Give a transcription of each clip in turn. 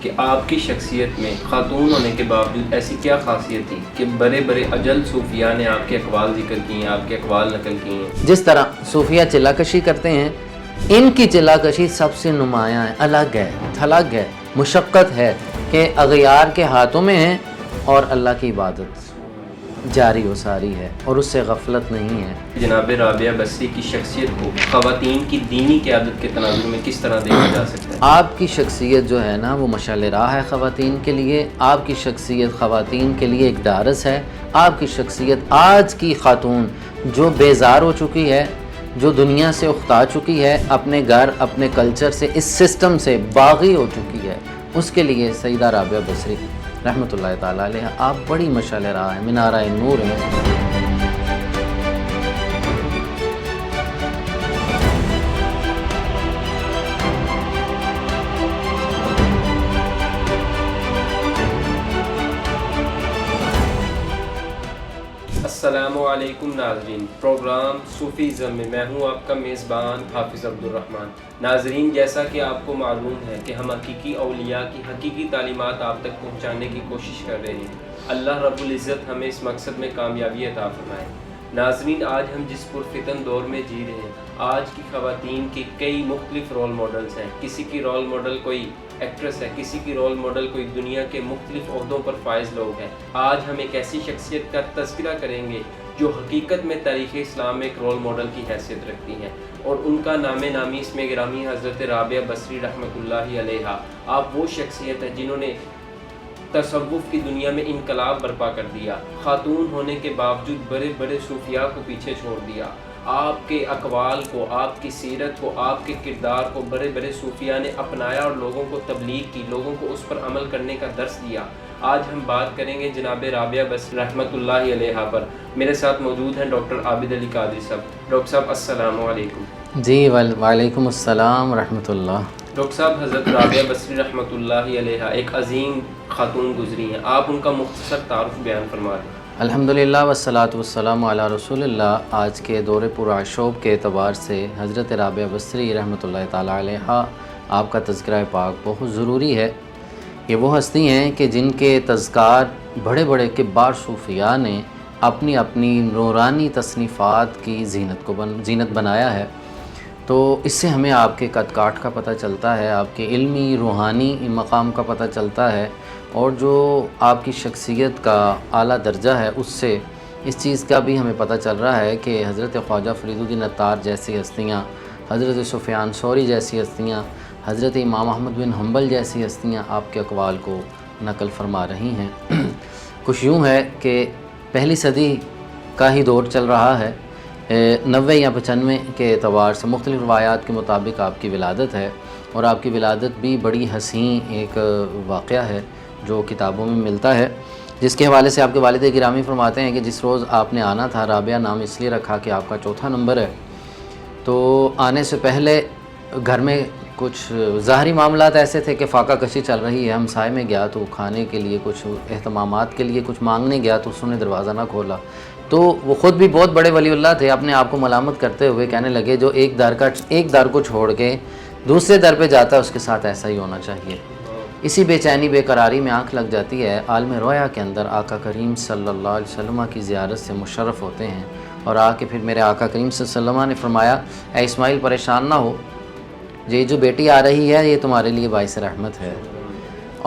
کہ آپ کی شخصیت میں خاتون ہونے کے باوجود ایسی کیا خاصیت تھی کہ بڑے بڑے اجل صوفیاء نے آپ کے اقوال ذکر کیے ہیں، آپ کے اقوال نقل کیے ہیں؟ جس طرح صوفیہ چلا کشی کرتے ہیں، ان کی چلا کشی سب سے نمایاں ہے، الگ ہے، تھلگ ہے، مشقت ہے کہ اغیار کے ہاتھوں میں ہے اور اللہ کی عبادت جاری و ساری ہے اور اس سے غفلت نہیں ہے۔ جناب رابعہ بصری کی شخصیت کو خواتین کی دینی قیادت کے تناظر میں کس طرح دیکھا جا سکتا ہے؟ آپ کی شخصیت جو ہے نا وہ مشعل راہ ہے خواتین کے لیے، آپ کی شخصیت خواتین کے لیے ایک ڈارس ہے۔ آپ کی شخصیت آج کی خاتون جو بیزار ہو چکی ہے، جو دنیا سے اختا چکی ہے، اپنے گھر اپنے کلچر سے، اس سسٹم سے باغی ہو چکی ہے، اس کے لیے سیدہ رابعہ بصری رحمۃ اللہ تعالیٰ علیہ آپ بڑی مشعل راہ ہیں، منارہ نور ہیں۔ السلام علیکم ناظرین، پروگرام صوفیزم میں میں ہوں آپ کا میزبان حافظ عبدالرحمن۔ ناظرین، جیسا کہ آپ کو معلوم ہے کہ ہم حقیقی اولیاء کی حقیقی تعلیمات آپ تک پہنچانے کی کوشش کر رہے ہیں۔ اللہ رب العزت ہمیں اس مقصد میں کامیابی عطا فرمائے۔ ناظرین، آج ہم جس پرفتن دور میں جی رہے ہیں، آج کی خواتین کے کئی مختلف رول ماڈلز ہیں۔ کسی کی رول ماڈل کوئی ایکٹریس ہے، کسی کی رول ماڈل کوئی دنیا کے مختلف عہدوں پر فائز لوگ ہیں۔ آج ہم ایک ایسی شخصیت کا تذکرہ کریں گے جو حقیقت میں تاریخ اسلام میں ایک رول ماڈل کی حیثیت رکھتی ہیں، اور ان کا نام نامی اس میں گرامی حضرت رابعہ بصری رحمۃ اللہ علیہا۔ آپ وہ شخصیت ہیں جنہوں نے تصوف کی دنیا میں انقلاب برپا کر دیا، خاتون ہونے کے باوجود بڑے بڑے صوفیاء کو پیچھے چھوڑ دیا۔ آپ کے اقوال کو، آپ کی سیرت کو، آپ کے کردار کو بڑے بڑے صوفیاء نے اپنایا اور لوگوں کو تبلیغ کی، لوگوں کو اس پر عمل کرنے کا درس دیا۔ آج ہم بات کریں گے جناب رابعہ بصری رحمۃ اللہ علیہا پر۔ میرے ساتھ موجود ہیں ڈاکٹر عابد علی قادری صاحب۔ ڈاکٹر صاحب السلام علیکم۔ جی وعلیکم السلام ورحمۃ اللہ۔ ڈاکٹر صاحب، حضرت رابعہ بصری رحمۃ اللہ علیہا ایک عظیم خاتون گزری ہیں، آپ ان کا مختصر تعارف بیان فرما دیں۔ الحمدللہ والصلاۃ والسلام علی رسول اللہ۔ آج کے دور پرآشوب کے اعتبار سے حضرت رابعہ بصری رحمۃ اللہ تعالیٰ علیہ آپ کا تذکرہ پاک بہت ضروری ہے۔ یہ وہ ہستی ہیں کہ جن کے تذکار بڑے بڑے کبار صوفیاء نے اپنی اپنی نورانی تصنیفات کی زینت بنایا ہے۔ تو اس سے ہمیں آپ کے قد کاٹ کا پتہ چلتا ہے، آپ کے علمی روحانی مقام کا پتہ چلتا ہے، اور جو آپ کی شخصیت کا اعلیٰ درجہ ہے اس سے اس چیز کا بھی ہمیں پتہ چل رہا ہے کہ حضرت خواجہ فرید الدین عطار جیسی ہستیاں، حضرت سفیان ثوری جیسی ہستیاں، حضرت امام احمد بن حنبل جیسی ہستیاں آپ کے اقوال کو نقل فرما رہی ہیں۔ کچھ یوں ہے کہ پہلی صدی کا ہی دور چل رہا ہے، 90 یا 95 کے اعتبار سے مختلف روایات کے مطابق آپ کی ولادت ہے، اور آپ کی ولادت بھی بڑی حسین ایک واقعہ ہے جو کتابوں میں ملتا ہے، جس کے حوالے سے آپ کے والد گرامی فرماتے ہیں کہ جس روز آپ نے آنا تھا، رابعہ نام اس لیے رکھا کہ آپ کا چوتھا نمبر ہے، تو آنے سے پہلے گھر میں کچھ ظاہری معاملات ایسے تھے کہ فاقہ کشی چل رہی ہے۔ ہمسائے میں گیا تو کھانے کے لیے کچھ اہتمامات کے لیے کچھ مانگنے گیا تو اس نے دروازہ نہ کھولا، تو وہ خود بھی بہت بڑے ولی اللہ تھے، اپنے آپ کو ملامت کرتے ہوئے کہنے لگے جو ایک در کو چھوڑ کے دوسرے در پہ جاتا ہے اس کے ساتھ ایسا ہی ہونا چاہیے۔ اسی بے چینی بے قراری میں آنکھ لگ جاتی ہے۔ عالم رویا کے اندر آقا کریم صلی اللہ علیہ وسلم کی زیارت سے مشرف ہوتے ہیں، اور آ کے پھر میرے آقا کریم صلی اللہ علیہ وسلم نے فرمایا اے اسماعیل پریشان نہ ہو، یہ جو بیٹی آ رہی ہے یہ تمہارے لیے باعث رحمت ہے،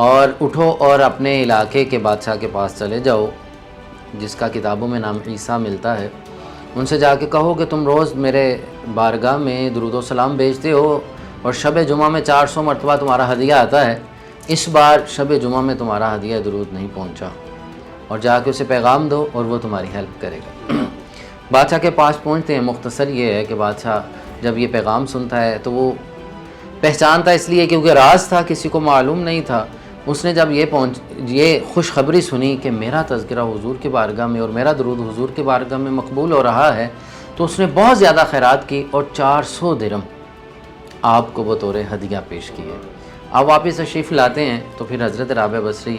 اور اٹھو اور اپنے علاقے کے بادشاہ کے پاس چلے جاؤ جس کا کتابوں میں نام عیسیٰ ملتا ہے، ان سے جا کے کہو کہ تم روز میرے بارگاہ میں درود و سلام بھیجتے ہو اور شب جمعہ میں 400 مرتبہ تمہارا ہدیہ آتا ہے، اس بار شب جمعہ میں تمہارا ہدیہ درود نہیں پہنچا، اور جا کے اسے پیغام دو اور وہ تمہاری ہیلپ کرے گا۔ بادشاہ کے پاس پہنچتے ہیں۔ مختصر یہ ہے کہ بادشاہ جب یہ پیغام سنتا ہے تو وہ پہچانتا اس لیے کیونکہ راز تھا، کسی کو معلوم نہیں تھا۔ اس نے جب یہ خوشخبری سنی کہ میرا تذکرہ حضور کے بارگاہ میں اور میرا درود حضور کے بارگاہ میں مقبول ہو رہا ہے، تو اس نے بہت زیادہ خیرات کی اور 400 درہم آپ کو بطور ہدیہ پیش کیے۔ آپ واپس تشریف لاتے ہیں تو پھر حضرت رابعہ بصری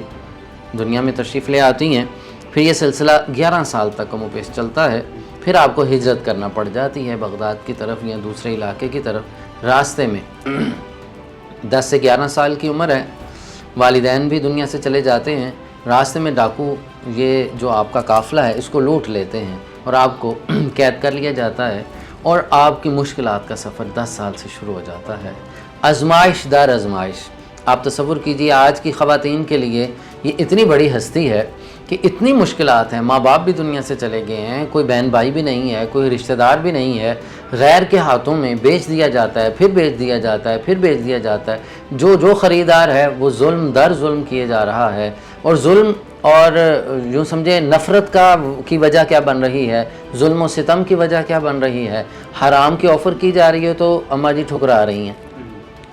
دنیا میں تشریف لے آتی ہیں۔ پھر یہ سلسلہ 11 سال تک کم و بیش چلتا ہے۔ پھر آپ کو ہجرت کرنا پڑ جاتی ہے بغداد کی طرف یا دوسرے علاقے کی طرف۔ راستے میں 10 سے 11 سال کی عمر ہے، والدین بھی دنیا سے چلے جاتے ہیں، راستے میں ڈاکو یہ جو آپ کا قافلہ ہے اس کو لوٹ لیتے ہیں اور آپ کو قید کر لیا جاتا ہے، اور آپ کی مشکلات کا سفر 10 سال سے شروع ہو جاتا ہے، آزمائش در آزمائش۔ آپ تصور کیجئے آج کی خواتین کے لیے یہ اتنی بڑی ہستی ہے کہ اتنی مشکلات ہیں، ماں باپ بھی دنیا سے چلے گئے ہیں، کوئی بہن بھائی بھی نہیں ہے، کوئی رشتہ دار بھی نہیں ہے، غیر کے ہاتھوں میں بیچ دیا جاتا ہے، پھر بیچ دیا جاتا ہے، پھر بیچ دیا جاتا ہے، جو خریدار ہے وہ ظلم در ظلم کیے جا رہا ہے، اور ظلم اور یوں سمجھے نفرت کی وجہ کیا بن رہی ہے، ظلم و ستم کی وجہ کیا بن رہی ہے، حرام کی آفر کی جا رہی ہے تو اماں جی ٹھکرا رہی ہیں۔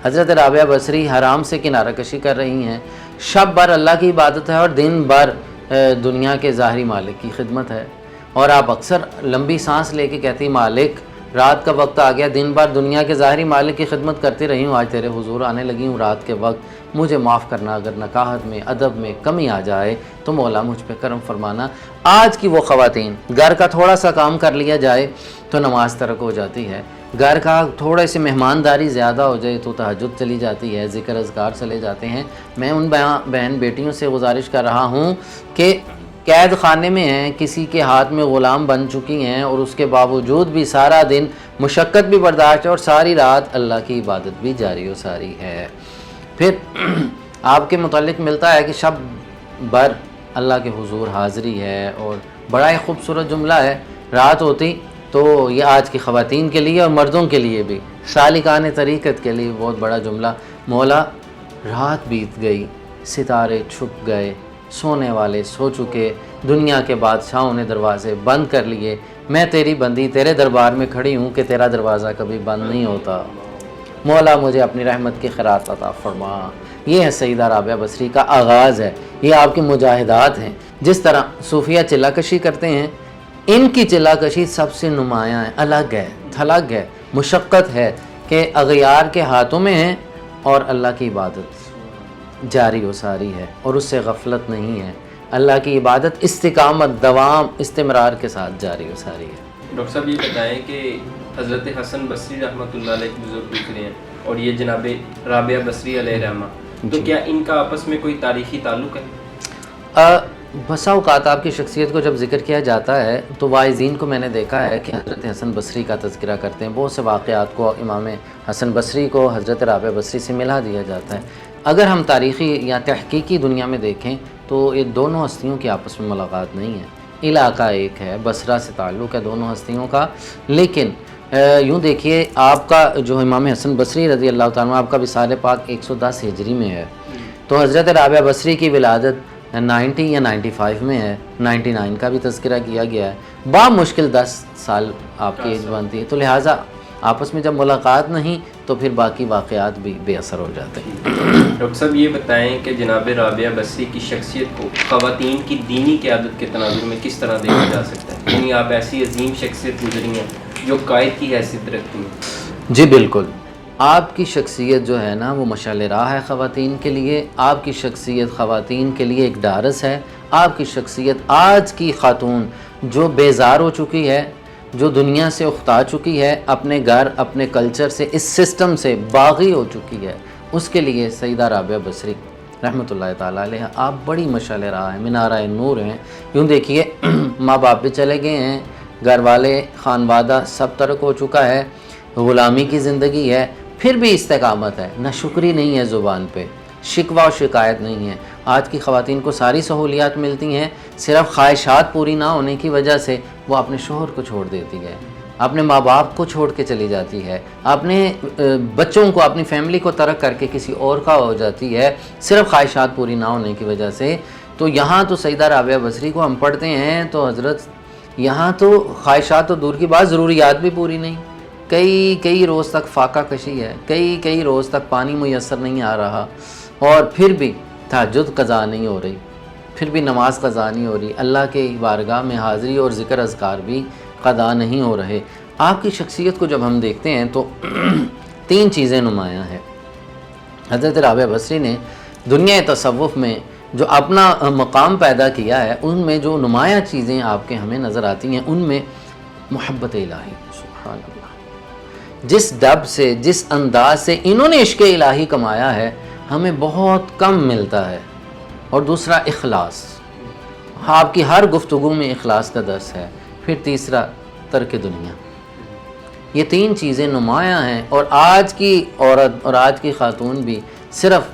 حضرت رابعہ بصری حرام سے کنارہ کشی کر رہی ہیں، شب بھر اللہ کی عبادت ہے اور دن بھر دنیا کے ظاہری مالک کی خدمت ہے، اور آپ اکثر لمبی سانس لے کے کہتی مالک رات کا وقت آ گیا، دن بھر دنیا کے ظاہری مالک کی خدمت کرتی رہی ہوں، آج تیرے حضور آنے لگی ہوں رات کے وقت، مجھے معاف کرنا، اگر نکاحت میں ادب میں کمی آ جائے تو مولا مجھ پہ کرم فرمانا۔ آج کی وہ خواتین گھر کا تھوڑا سا کام کر لیا جائے تو نماز ترک ہو جاتی ہے، گھر کا تھوڑے سے مہمانداری زیادہ ہو جائے تو تہجد چلی جاتی ہے، ذکر اذکار چلے جاتے ہیں۔ میں ان بہن بیٹیوں سے گزارش کر رہا ہوں کہ قید خانے میں ہیں، کسی کے ہاتھ میں غلام بن چکی ہیں، اور اس کے باوجود بھی سارا دن مشقت بھی برداشت ہے اور ساری رات اللہ کی عبادت بھی جاری و ساری ہے۔ پھر آپ کے متعلق ملتا ہے کہ شب بھر اللہ کے حضور حاضری ہے، اور بڑا ہی خوبصورت جملہ ہے، رات ہوتی تو یہ آج کی خواتین کے لیے اور مردوں کے لیے بھی، سالکان طریقت کے لیے بہت بڑا جملہ، مولا رات بیت گئی، ستارے چھپ گئے، سونے والے سو چکے، دنیا کے بادشاہوں نے دروازے بند کر لیے، میں تیری بندی تیرے دربار میں کھڑی ہوں کہ تیرا دروازہ کبھی بند نہیں ہوتا، مولا مجھے اپنی رحمت کی خیرات عطا فرما۔ یہ ہے سیدہ رابعہ بصری کا آغاز ہے، یہ آپ کی مجاہدات ہیں۔ جس طرح صوفیہ چلہ کشی کرتے ہیں، ان کی چلہ کشی سب سے نمایاں ہے، الگ ہے، تھلگ ہے، مشقت ہے کہ اغیار کے ہاتھوں میں ہے، اور اللہ کی عبادت جاری و ساری ہے، اور اس سے غفلت نہیں ہے، اللہ کی عبادت استقامت دوام استمرار کے ساتھ جاری و ساری ہے۔ ڈاکٹر صاحب یہ بتائیں کہ حضرت حسن بصری رحمۃ اللہ علیہ کے بزرگ گزرے ہیں، اور یہ جناب رابعہ بصری علیہ رحمہ، تو کیا ان کا آپس میں کوئی تاریخی تعلق ہے؟ بسا اوقات آپ کی شخصیت کو جب ذکر کیا جاتا ہے تو واعظین کو میں نے دیکھا ہے کہ حضرت حسن بصری کا تذکرہ کرتے ہیں، بہت سے واقعات کو امام حسن بصری کو حضرت رابعہ بصری سے ملا دیا جاتا ہے۔ اگر ہم تاریخی یا تحقیقی دنیا میں دیکھیں تو یہ دونوں ہستیوں کی آپس میں ملاقات نہیں ہے، علاقہ ایک ہے، بصرہ سے تعلق ہے دونوں ہستیوں کا، لیکن یوں دیکھیے آپ کا جو امام حسن بصری رضی اللہ تعالیٰ عنہ، آپ کا وصال پاک 110 ہجری میں ہے، تو حضرت رابعہ بصری کی ولادت 90 یا 95 میں ہے، 99 کا بھی تذکرہ کیا گیا ہے، بامشکل 10 سال آپ کی ایج بنتی ہے، تو لہٰذا آپس میں جب ملاقات نہیں تو پھر باقی واقعات بھی بے اثر ہو جاتے ہیں۔ ڈاکٹر صاحب یہ بتائیں کہ جناب رابعہ بصری کی شخصیت کو خواتین کی دینی قیادت کے تناظر میں کس طرح دیکھا جا سکتا ہے؟ یعنی آپ ایسی عظیم شخصیت گزری ہیں جو قائد کی حیثیت رکھتی ہیں۔ جی بالکل، آپ کی شخصیت جو ہے نا وہ مشعل راہ ہے خواتین کے لیے، آپ کی شخصیت خواتین کے لیے ایک ڈارس ہے، آپ کی شخصیت آج کی خاتون جو بیزار ہو چکی ہے، جو دنیا سے اختا چکی ہے، اپنے گھر اپنے کلچر سے، اس سسٹم سے باغی ہو چکی ہے، اس کے لیے سیدہ رابعہ بصری رحمۃ اللہ تعالیٰ علیہ آپ بڑی مشعل راہ ہیں، منارہ نور ہیں۔ یوں دیکھیے ماں باپ بھی چلے گئے ہیں، گھر والے خانوادہ سب ترک ہو چکا ہے، غلامی کی زندگی ہے، پھر بھی استقامت ہے، نہ شکری نہیں ہے زبان پہ، شکوہ و شکایت نہیں ہے۔ آج کی خواتین کو ساری سہولیات ملتی ہیں، صرف خواہشات پوری نہ ہونے کی وجہ سے وہ اپنے شوہر کو چھوڑ دیتی ہے، اپنے ماں باپ کو چھوڑ کے چلی جاتی ہے، اپنے بچوں کو اپنی فیملی کو ترک کر کے کسی اور کا ہو جاتی ہے، صرف خواہشات پوری نہ ہونے کی وجہ سے۔ تو یہاں تو سیدہ رابعہ بصری کو ہم پڑھتے ہیں تو حضرت یہاں تو خواہشات تو دور کی بات، ضروریات بھی پوری نہیں، کئی روز تک فاقہ کشی ہے، کئی روز تک پانی میسر نہیں آ رہا، اور پھر بھی تہجد قضا نہیں ہو رہی، پھر بھی نماز قضا نہیں ہو رہی، اللہ کے بارگاہ میں حاضری اور ذکر اذکار بھی قضا نہیں ہو رہے۔ آپ کی شخصیت کو جب ہم دیکھتے ہیں تو 3 چیزیں نمایاں ہیں۔ حضرت رابعہ بصری نے دنیا تصوف میں جو اپنا مقام پیدا کیا ہے، ان میں جو نمایاں چیزیں آپ کے ہمیں نظر آتی ہیں، ان میں محبت الہی، سبحان اللہ، جس ڈب سے جس انداز سے انہوں نے عشق الہی کمایا ہے، ہمیں بہت کم ملتا ہے، اور دوسرا اخلاص، آپ کی ہر گفتگو میں اخلاص کا درس ہے، پھر تیسرا ترک دنیا۔ یہ تین چیزیں نمایاں ہیں، اور آج کی عورت اور آج کی خاتون بھی صرف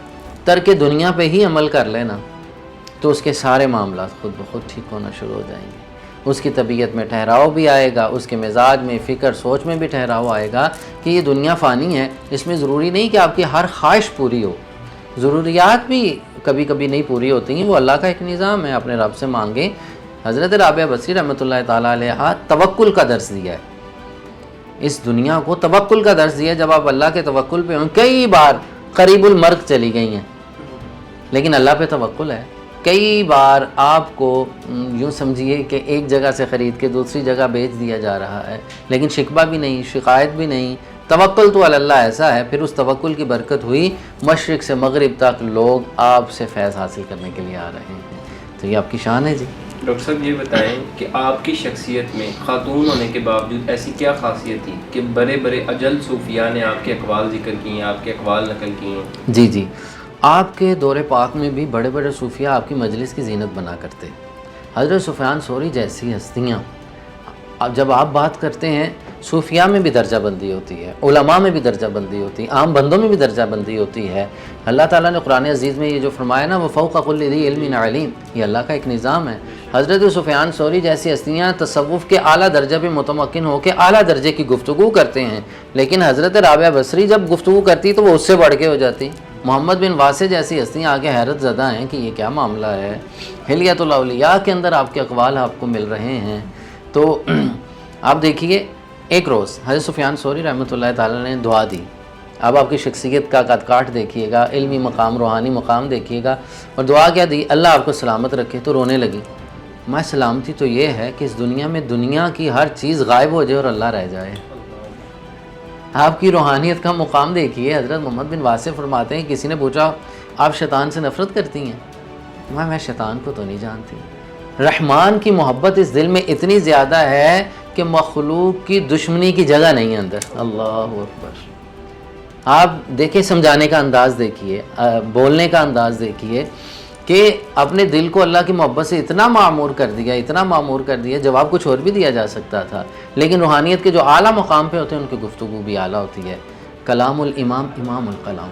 ترک دنیا پہ ہی عمل کر لینا تو اس کے سارے معاملات خود بخود ٹھیک ہونا شروع ہو جائیں گے۔ اس کی طبیعت میں ٹھہراؤ بھی آئے گا، اس کے مزاج میں، فکر سوچ میں بھی ٹھہراؤ آئے گا کہ یہ دنیا فانی ہے، اس میں ضروری نہیں کہ آپ کی ہر خواہش پوری ہو، ضروریات بھی کبھی کبھی نہیں پوری ہوتی ہیں، وہ اللہ کا ایک نظام ہے، اپنے رب سے مانگیں۔ حضرت رابعہ بصری رحمۃ اللہ تعالیٰ علیہ توکل کا درس دیا ہے، اس دنیا کو توکل کا درس دیا۔ جب آپ اللہ کے توکل پہ ہوں، کئی بار قریب المرگ چلی گئی ہیں لیکن اللہ پہ توکل ہے، کئی بار آپ کو یوں سمجھیے کہ ایک جگہ سے خرید کے دوسری جگہ بیچ دیا جا رہا ہے لیکن شکوہ بھی نہیں، شکایت بھی نہیں، توکل تو اللہ ایسا ہے۔ پھر اس توکل کی برکت ہوئی، مشرق سے مغرب تک لوگ آپ سے فیض حاصل کرنے کے لیے آ رہے ہیں، تو یہ آپ کی شان ہے جی۔ ڈاکٹر صاحب یہ بتائیں کہ آپ کی شخصیت میں خاتون ہونے کے باوجود ایسی کیا خاصیت تھی کہ بڑے بڑے اجل صوفیاء نے آپ کے اقوال ذکر کیے ہیں، آپ کے اقوال نقل کیے ہیں؟ جی جی، آپ کے دور پاک میں بھی بڑے بڑے صوفیاء آپ کی مجلس کی زینت بنا کرتے، حضرت سفیان ثوری جیسی ہستیاں۔ اب جب آپ بات کرتے ہیں، صوفیاء میں بھی درجہ بندی ہوتی ہے، علماء میں بھی درجہ بندی ہوتی ہے، عام بندوں میں بھی درجہ بندی ہوتی ہے۔ اللہ تعالیٰ نے قرآن عزیز میں یہ جو فرمایا نا، وہ فوق کل ذی علم علیم، یہ اللہ کا ایک نظام ہے۔ حضرت سفیان ثوری جیسی ہستیاں تصوف کے اعلیٰ درجے پہ متمکن ہو کے اعلیٰ درجے کی گفتگو کرتے ہیں، لیکن حضرت رابعہ بصری جب گفتگو کرتی تو وہ اس سے بڑھ کے ہو جاتی۔ محمد بن واسع جیسی ہستیاں آگے حیرت زدہ ہیں کہ یہ کیا معاملہ ہے۔ حلیۃ الاولیاء کے اندر آپ کے اقوال آپ کو مل رہے ہیں۔ تو آپ دیکھیے، ایک روز حضرت سفیان ثوری رحمۃ اللہ تعالیٰ نے دعا دی۔ اب آپ کی شخصیت کا قد کاٹ دیکھیے گا، علمی مقام، روحانی مقام دیکھیے گا، اور دعا کیا دی؟ اللہ آپ کو سلامت رکھے۔ تو رونے لگی۔ میں سلامتی تو یہ ہے کہ اس دنیا میں دنیا کی ہر چیز غائب ہو جائے اور اللہ رہ جائے۔ آپ کی روحانیت کا مقام دیکھیے۔ حضرت محمد بن واسع فرماتے ہیں، کسی نے پوچھا آپ شیطان سے نفرت کرتی ہیں؟ میں شیطان کو تو نہیں جانتی۔ رحمان کی محبت اس دل میں اتنی زیادہ ہے کہ مخلوق کی دشمنی کی جگہ نہیں اندر۔ اللہ اکبر۔ آپ دیکھیں، سمجھانے کا انداز دیکھیے، بولنے کا انداز دیکھیے کہ اپنے دل کو اللہ کی محبت سے اتنا معمور کر دیا، اتنا معمور کر دیا۔ جواب کچھ اور بھی دیا جا سکتا تھا، لیکن روحانیت کے جو اعلیٰ مقام پہ ہوتے ہیں ان کی گفتگو بھی اعلیٰ ہوتی ہے۔ کلام الامام امام الکلام،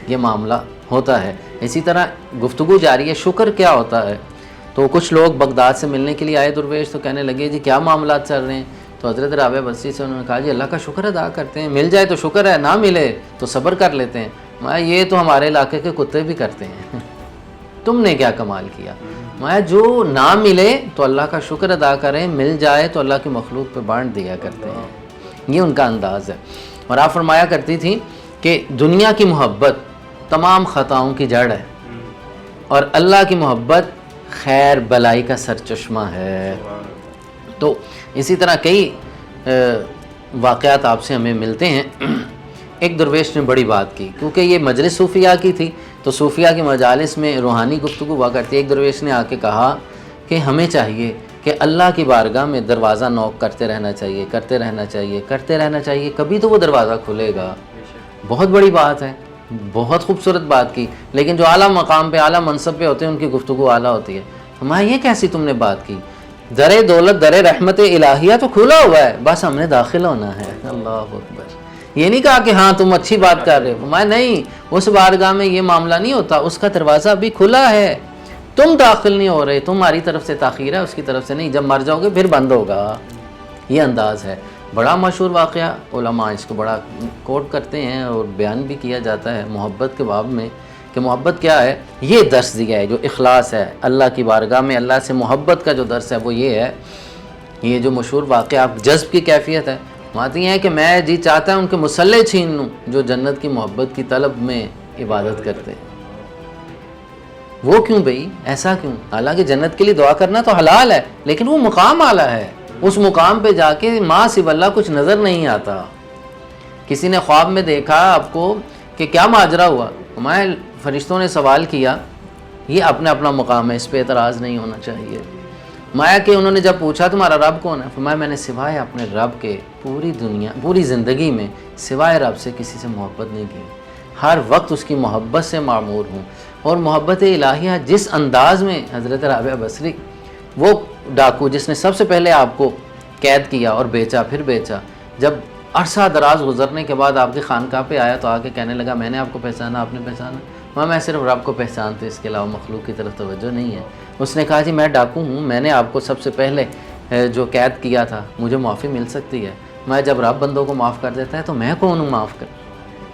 یہ معاملہ ہوتا ہے۔ اسی طرح گفتگو جاری ہے۔ شکر کیا ہوتا ہے؟ تو کچھ لوگ بغداد سے ملنے کے لیے آئے درویش، تو کہنے لگے جی کیا معاملات چل رہے ہیں؟ تو حضرت رابعہ بصری سے انہوں نے کہا جی اللہ کا شکر ادا کرتے ہیں، مل جائے تو شکر ہے، نہ ملے تو صبر کر لیتے ہیں۔ میں یہ تو ہمارے علاقے کے کتے بھی کرتے ہیں، تم نے کیا کمال کیا؟ میں جو نہ ملے تو اللہ کا شکر ادا کریں، مل جائے تو اللہ کی مخلوق پہ بانٹ دیا کرتے ہیں۔ یہ ان کا انداز ہے۔ اور آپ فرمایا کرتی تھی کہ دنیا کی محبت تمام خطاؤں کی جڑ ہے، اور اللہ کی محبت خیر بلائی کا سرچشمہ ہے۔ تو اسی طرح کئی واقعات آپ سے ہمیں ملتے ہیں۔ ایک درویش نے بڑی بات کی، کیونکہ یہ مجلس صوفیاء کی تھی، تو صوفیاء کی مجالس میں روحانی گفتگو ہوا کرتی ہے۔ ایک درویش نے آ کے کہا کہ ہمیں چاہیے کہ اللہ کی بارگاہ میں دروازہ نوک کرتے رہنا چاہیے، کرتے رہنا چاہیے، کرتے رہنا چاہیے، کبھی تو وہ دروازہ کھلے گا۔ بہت بڑی بات ہے، بہت خوبصورت بات کی، لیکن جو اعلیٰ مقام پہ، اعلیٰ منصب پہ ہوتے ہیں ان کی گفتگو اعلیٰ ہوتی ہے۔ ہمارا یہ کیسی تم نے بات کی؟ در دولت، در رحمت الہیہ تو کھلا ہوا ہے، بس ہم نے داخل ہونا ہے۔ اللہ اکبر۔ یہ نہیں کہا کہ ہاں تم اچھی بات کر رہے ہو، میں نہیں، اس بارگاہ میں یہ معاملہ نہیں ہوتا، اس کا دروازہ بھی کھلا ہے، تم داخل نہیں ہو رہے، تمہاری طرف سے تاخیر ہے، اس کی طرف سے نہیں، جب مر جاؤ گے پھر بند ہوگا۔ یہ انداز ہے۔ بڑا مشہور واقعہ، علماء اس کو بڑا کوٹ کرتے ہیں اور بیان بھی کیا جاتا ہے محبت کے باب میں، کہ محبت کیا ہے۔ یہ درس دیا ہے جو اخلاص ہے، اللہ کی بارگاہ میں اللہ سے محبت کا جو درس ہے وہ یہ ہے۔ یہ جو مشہور واقعہ، آپ جذب کی کیفیت ہے، مانتی ہیں کہ میں جی چاہتا ہوں ان کے مسلح چھین لوں جو جنت کی محبت کی طلب میں عبادت کرتے ہیں۔ وہ کیوں بھئی؟ ایسا کیوں؟ حالانکہ جنت کے لیے دعا کرنا تو حلال ہے، لیکن وہ مقام اعلیٰ ہے، اس مقام پہ جا کے ماں سوا اللہ کچھ نظر نہیں آتا۔ کسی نے خواب میں دیکھا آپ کو کہ کیا ماجرا ہوا، ہمارے فرشتوں نے سوال کیا، یہ اپنا اپنا مقام ہے، اس پہ اعتراض نہیں ہونا چاہیے۔ مایا کہ انہوں نے جب پوچھا تمہارا رب کون ہے، فرمایا میں نے سوائے اپنے رب کے پوری دنیا، پوری زندگی میں سوائے رب سے کسی سے محبت نہیں کی۔ ہر وقت اس کی محبت سے معمور ہوں. اور محبت الہیہ جس انداز میں حضرت رابعہ بصری، وہ ڈاکو جس نے سب سے پہلے آپ کو قید کیا اور بیچا، پھر بیچا، جب عرصہ دراز گزرنے کے بعد آپ کی خانقاہ پہ آیا تو آ کے کہنے لگا میں نے آپ کو پہچانا، آپ نے پہچانا؟ میں صرف رب کو پہچانتے، اس کے علاوہ مخلوق کی طرف توجہ نہیں ہے. اس نے کہا جی میں ڈاکو ہوں، میں نے آپ کو سب سے پہلے جو قید کیا تھا، مجھے معافی مل سکتی ہے؟ میں جب رب بندوں کو معاف کر دیتا ہے تو میں کون ہوں معاف کر؟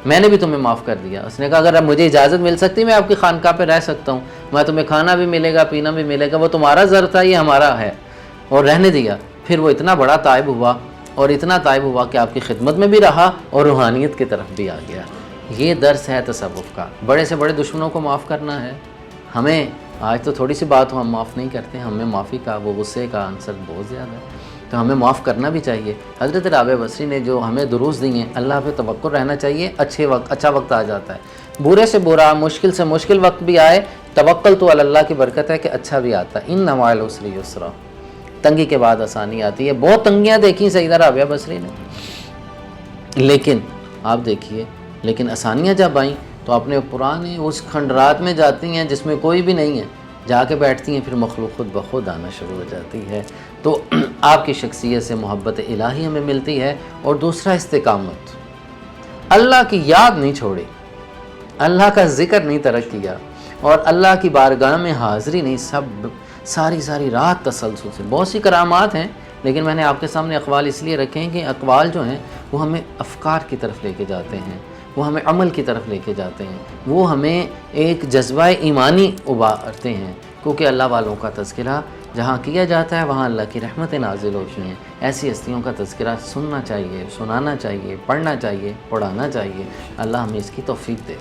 میں نے بھی تمہیں معاف کر دیا. اس نے کہا اگر اب مجھے اجازت مل سکتی میں آپ کی خانقاہ پہ رہ سکتا ہوں، میں تمہیں کھانا بھی ملے گا، پینا بھی ملے گا، وہ تمہارا زر تھا، یہ ہمارا ہے. اور رہنے دیا. پھر وہ اتنا بڑا تائب ہوا، اور اتنا تائب ہوا کہ آپ کی خدمت میں بھی رہا اور روحانیت کی طرف بھی آ گیا. یہ درس ہے تصوف کا. بڑے سے بڑے دشمنوں کو معاف کرنا ہے. ہمیں آج تو تھوڑی سی بات ہو ہم معاف نہیں کرتے، ہمیں معافی کا وہ غصے کا عنصر بہت زیادہ ہے، تو ہمیں معاف کرنا بھی چاہیے. حضرت رابعہ بصری نے جو ہمیں دروس دی ہیں، اللہ پہ توکل رہنا چاہیے. اچھا وقت آ جاتا ہے، برے سے برا، مشکل سے مشکل وقت بھی آئے، توکل تو اللہ کی برکت ہے کہ اچھا بھی آتا ہے. ان مع العسر یسرا، تنگی کے بعد آسانی آتی ہے. بہت تنگیاں دیکھیں سیدہ رابعہ بصری نے، لیکن آپ دیکھیے، لیکن آسانیاں جب آئیں تو اپنے پرانے اس کھنڈرات میں جاتی ہیں جس میں کوئی بھی نہیں ہے، جا کے بیٹھتی ہیں، پھر مخلوق خود بخود آنا شروع ہو جاتی ہے. تو آپ کی شخصیت سے محبت الہی ہمیں ملتی ہے. اور دوسرا استقامت، اللہ کی یاد نہیں چھوڑی، اللہ کا ذکر نہیں ترک کیا، اور اللہ کی بارگاہ میں حاضری نہیں، ساری رات تسلسل سے. بہت سی کرامات ہیں، لیکن میں نے آپ کے سامنے اقوال اس لیے رکھے ہیں کہ اقوال جو ہیں وہ ہمیں افکار کی طرف لے کے جاتے ہیں، وہ ہمیں عمل کی طرف لے کے جاتے ہیں، وہ ہمیں ایک جذبہ ایمانی ابھارتے ہیں. کیونکہ اللہ والوں کا تذکرہ جہاں کیا جاتا ہے وہاں اللہ کی رحمتیں نازل ہوتی ہیں. ایسی ہستیوں کا تذکرہ سننا چاہیے، سنانا چاہیے، پڑھنا چاہیے، پڑھانا چاہیے. اللہ ہمیں اس کی توفیق دے.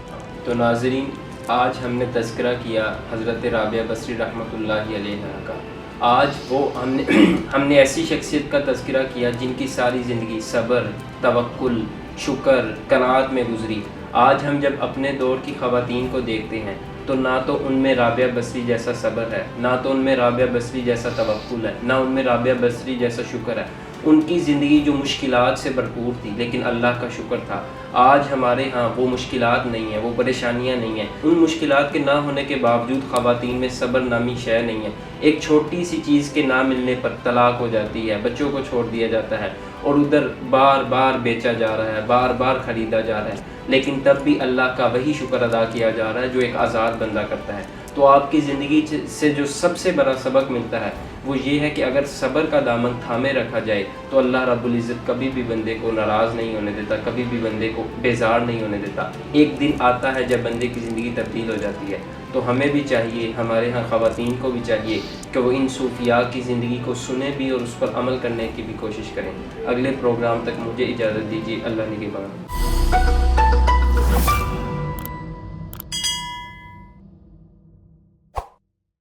تو ناظرین، آج ہم نے تذکرہ کیا حضرت رابعہ بصری رحمۃ اللہ علیہ کا. آج وہ ہم نے ایسی شخصیت کا تذکرہ کیا جن کی ساری زندگی صبر، توکل، شکر، قناعت میں گزری. آج ہم جب اپنے دور کی خواتین کو دیکھتے ہیں تو نہ تو ان میں رابعہ بصری جیسا صبر ہے، نہ تو ان میں رابعہ بصری جیسا توکل ہے، نہ ان میں رابعہ بصری جیسا شکر ہے. ان کی زندگی جو مشکلات سے بھرپور تھی لیکن اللہ کا شکر تھا. آج ہمارے ہاں وہ مشکلات نہیں ہیں، وہ پریشانیاں نہیں ہیں. ان مشکلات کے نہ ہونے کے باوجود خواتین میں صبر نامی شے نہیں ہے. ایک چھوٹی سی چیز کے نہ ملنے پر طلاق ہو جاتی ہے، بچوں کو چھوڑ دیا جاتا ہے، اور ادھر بار بار بیچا جا رہا ہے، بار بار خریدا جا رہا ہے. لیکن تب بھی اللہ کا وہی شکر ادا کیا جا رہا ہے جو ایک آزاد بندہ کرتا ہے. تو آپ کی زندگی سے جو سب سے بڑا سبق ملتا ہے وہ یہ ہے کہ اگر صبر کا دامن تھامے رکھا جائے تو اللہ رب العزت کبھی بھی بندے کو ناراض نہیں ہونے دیتا، کبھی بھی بندے کو بیزار نہیں ہونے دیتا. ایک دن آتا ہے جب بندے کی زندگی تبدیل ہو جاتی ہے. تو ہمیں بھی چاہیے، ہمارے ہاں خواتین کو بھی چاہیے کہ وہ ان صوفیاء کی زندگی کو سنیں بھی اور اس پر عمل کرنے کی بھی کوشش کریں. اگلے پروگرام تک مجھے اجازت دیجیے. اللہ نگہبان.